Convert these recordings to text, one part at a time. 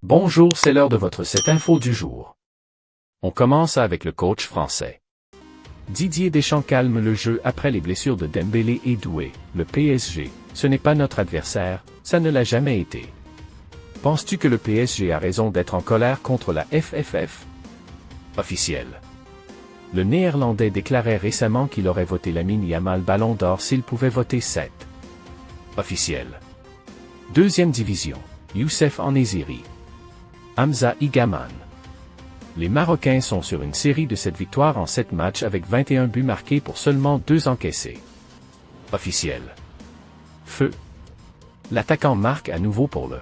Bonjour, c'est l'heure de votre 7 info du jour. On commence avec le coach français. Didier Deschamps calme le jeu après les blessures de Dembélé et Doué. Le PSG, ce n'est pas notre adversaire, ça ne l'a jamais été. Penses-tu que le PSG a raison d'être en colère contre la FFF? Officiel. Le Néerlandais déclarait récemment qu'il aurait voté Lamine Yamal Ballon d'Or s'il pouvait voter 7. Officiel. Deuxième division. Youssef En-Nesyri. Hamza Igaman. Les Marocains sont sur une série de 7 victoires en 7 matchs avec 21 buts marqués pour seulement 2 encaissés. Officiel. Feu. L'attaquant marque à nouveau pour le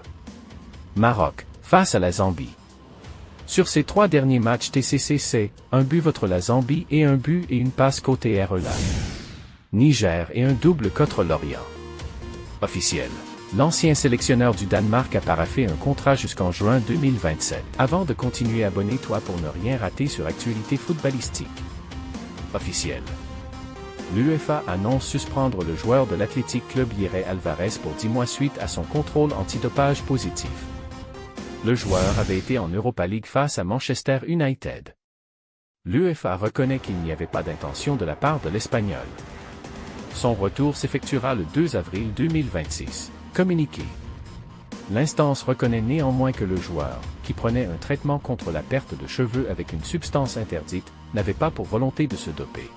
Maroc, face à la Zambie. Sur ces 3 derniers matchs TCC, c'est un but contre la Zambie et un but et une passe côté RELA. Niger et un double contre l'Orient. Officiel. L'ancien sélectionneur du Danemark a paraphé un contrat jusqu'en juin 2027. Avant de continuer, abonne-toi pour ne rien rater sur Actualité Footballistique. Officiel. L'UEFA annonce suspendre le joueur de l'Athletic Club Yerry Alvarez pour 10 mois suite à son contrôle antidopage positif. Le joueur avait été en Europa League face à Manchester United. L'UEFA reconnaît qu'il n'y avait pas d'intention de la part de l'Espagnol. Son retour s'effectuera le 2 avril 2026. Communiqué. L'instance reconnaît néanmoins que le joueur, qui prenait un traitement contre la perte de cheveux avec une substance interdite, n'avait pas pour volonté de se doper.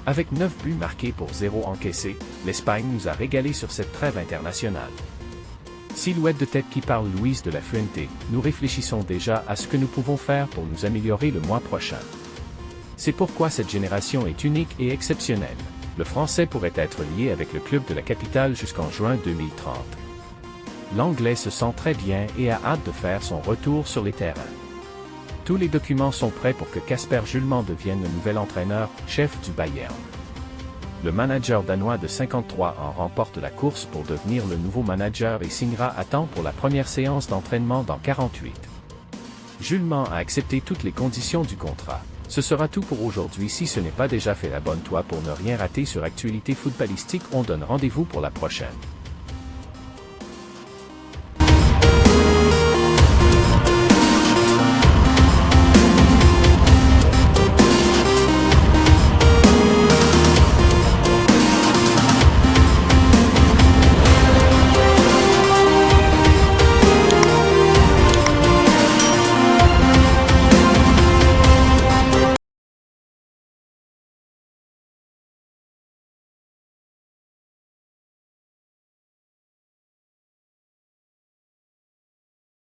Avec 9 buts marqués pour 0 encaissés, l'Espagne nous a régalé sur cette trêve internationale. Silhouette de tête qui parle Luis de la Fuente, nous réfléchissons déjà à ce que nous pouvons faire pour nous améliorer le mois prochain. C'est pourquoi cette génération est unique et exceptionnelle. Le Français pourrait être lié avec le club de la capitale jusqu'en juin 2030. L'Anglais se sent très bien et a hâte de faire son retour sur les terrains. Tous les documents sont prêts pour que Kasper Julman devienne le nouvel entraîneur-chef du Bayern. Le manager danois de 53 ans remporte la course pour devenir le nouveau manager et signera à temps pour la première séance d'entraînement dans 48. Julman a accepté toutes les conditions du contrat. Ce sera tout pour aujourd'hui. Si ce n'est pas déjà fait, abonne-toi pour ne rien rater sur Actualité Footballistique. On donne rendez-vous pour la prochaine.